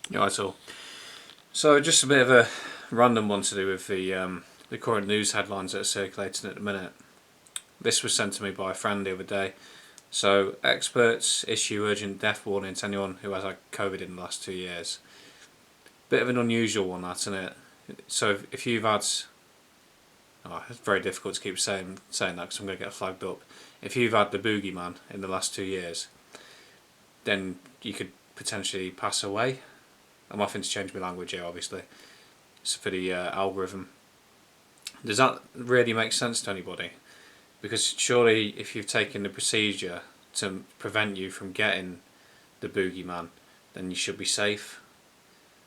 Yeah, that's all. So just a bit of a random one to do with the current news headlines that are circulating at the minute. This was sent to me by a friend the other day. So experts issue urgent death warning to anyone who has had COVID in the last 2 years. Bit of an unusual one, that, isn't it? So if you've had, it's very difficult to keep saying that because I'm going to get flagged up. If you've had the boogeyman in the last 2 years, then you could potentially pass away. I'm having to change my language here, obviously. It's for the algorithm. Does that really make sense to anybody? Because surely, if you've taken the procedure to prevent you from getting the boogeyman, then you should be safe.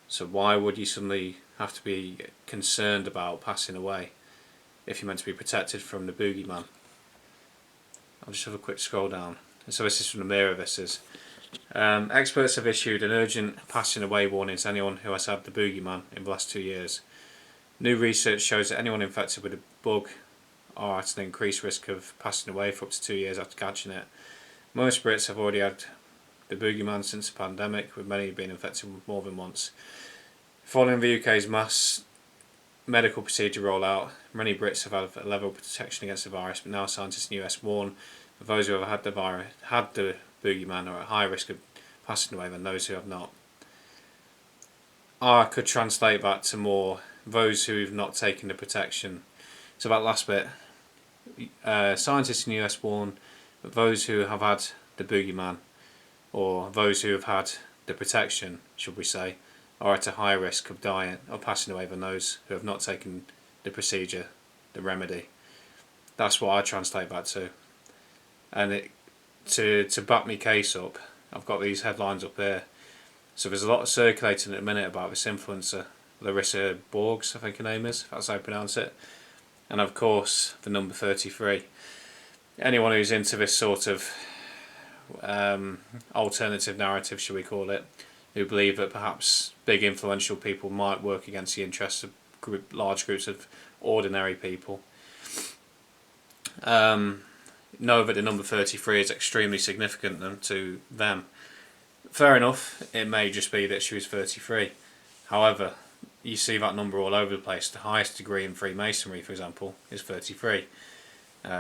So why would you suddenly have to be concerned about passing away if you're meant to be protected from the boogeyman? I'll just have a quick scroll down. So this is from the Mirror. This is experts have issued an urgent passing away warning to anyone who has had the boogeyman in the last 2 years. New research shows that anyone infected with the bug are at an increased risk of passing away for up to 2 years after catching it. Most Brits have already had the boogeyman since the pandemic, with many being infected more than once. Following the UK's mass medical procedure rollout, many Brits have had a level of protection against the virus, but now scientists in the US warn that those who have had the boogeyman are at higher risk of passing away than those who have not. I could translate that to more those who have not taken the protection. So that last bit, scientists in the US warn that those who have had the boogeyman, or those who have had the protection, should we say, are at a higher risk of dying or passing away than those who have not taken the procedure, the remedy. That's what I translate that to. And to back my case up, I've got these headlines up here. So there's a lot circulating at the minute about this influencer, Larissa Borges, I think her name is, if that's how I pronounce it. And of course, the number 33. Anyone who's into this sort of alternative narrative, shall we call it, who believe that perhaps big influential people might work against the interests of large groups of ordinary people, know that the number 33 is extremely significant to them. Fair enough, it may just be that she was 33. However, you see that number all over the place. The highest degree in Freemasonry, for example, is 33.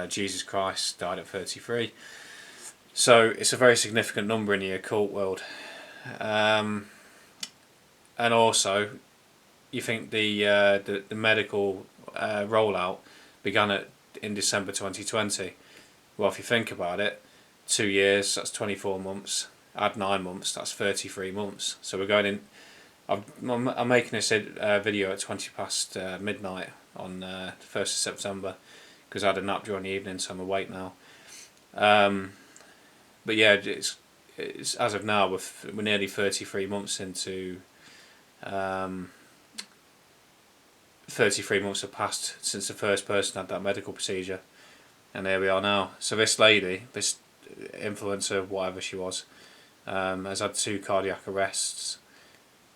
Jesus Christ died at 33. So it's a very significant number in the occult world. And also, you think the medical rollout began in December 2020. Well, if you think about it, 2 years, that's 24 months. Add 9 months, that's 33 months. So we're going in. I'm making this video at 20 past midnight on the 1st of September because I had a nap during the evening, so I'm awake now. But yeah, it's as of now, we're nearly 33 months into 33 months have passed since the first person had that medical procedure, and here we are now. So this lady, this influencer, whatever she was, has had 2 cardiac arrests.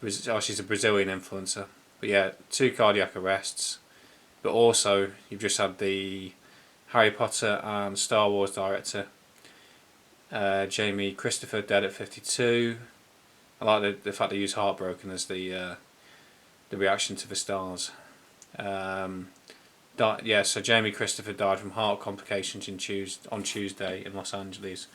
She's a Brazilian influencer, but yeah, 2 cardiac arrests. But also, you've just had the Harry Potter and Star Wars director, Jamie Christopher, dead at 52. I like the fact they use "heartbroken" as the reaction to the stars. So Jamie Christopher died from heart complications on Tuesday in Los Angeles.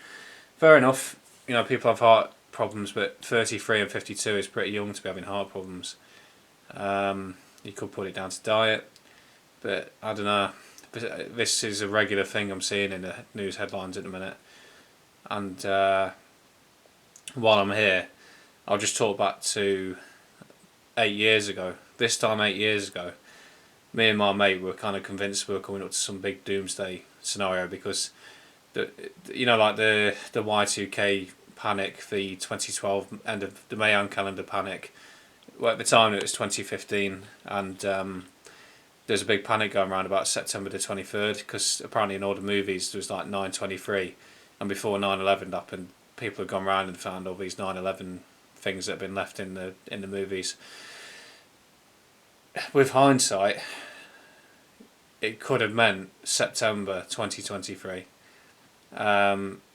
Fair enough, people have heart problems, but 33 and 52 is pretty young to be having heart problems. You could put it down to diet, but I don't know. This is a regular thing I'm seeing in the news headlines at the minute. And while I'm here, I'll just talk back to 8 years ago. This time 8 years ago, me and my mate were kind of convinced we were coming up to some big doomsday scenario because the Y2K panic, the 2012 end of the Mayan calendar panic. Well, at the time it was 2015, and there's a big panic going around about September the 23rd because apparently in all the movies there was like 9/23, and before 9/11 happened, people had gone around and found all these 9/11 things that had been left in the movies. With hindsight, it could have meant September 2023.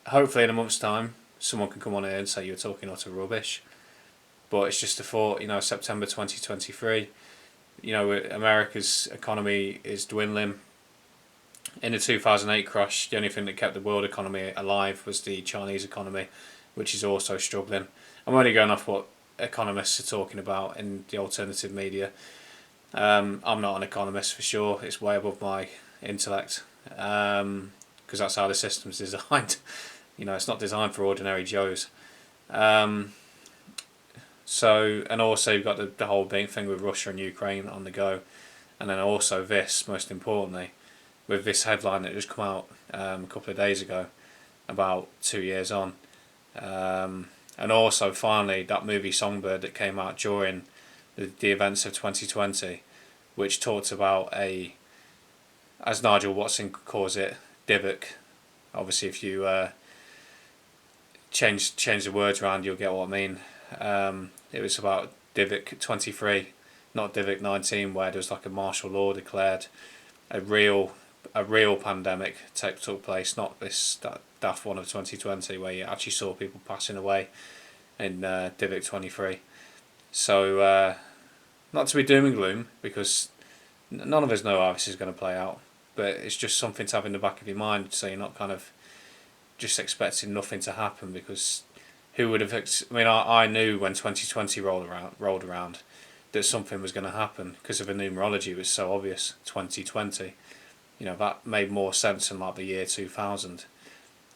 Hopefully in a month's time, someone can come on here and say you're talking utter rubbish. but it's just a thought. September 2023. America's economy is dwindling. In the 2008 crash, the only thing that kept the world economy alive was the Chinese economy, which is also struggling. I'm only going off what economists are talking about in the alternative media. I'm not an economist for sure. It's way above my intellect, because that's how the system's designed. It's not designed for ordinary Joes. And also you've got the whole big thing with Russia and Ukraine on the go, and then also this, most importantly, with this headline that just come out a couple of days ago, about 2 years on, and also finally that movie Songbird that came out during the events of 2020, which talked about as Nigel Watson calls it, DIVOC. Obviously, if you change the words around, you'll get what I mean. It was about DIVOC 23, not DIVOC 19, where there was like a martial law declared. A real pandemic took place, not that daft one of 2020 where you actually saw people passing away in DIVOC 23. So not to be doom and gloom, because none of us know how this is going to play out, but it's just something to have in the back of your mind, so you're not kind of just expecting nothing to happen. Because who would have? I knew when 2020 rolled around that something was going to happen, because of the numerology. It was so obvious. 2020, that made more sense than like the year 2000.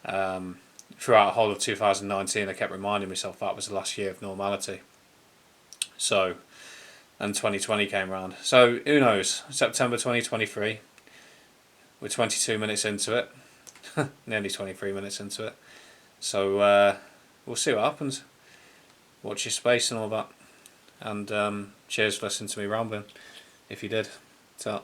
Throughout the whole of 2019, I kept reminding myself that was the last year of normality. So, and 2020 came around. So who knows? September 2023. We're 22 minutes into it. Nearly 23 minutes into it. So we'll see what happens. Watch your space and all that. And cheers for listening to me rambling, if you did. Ta.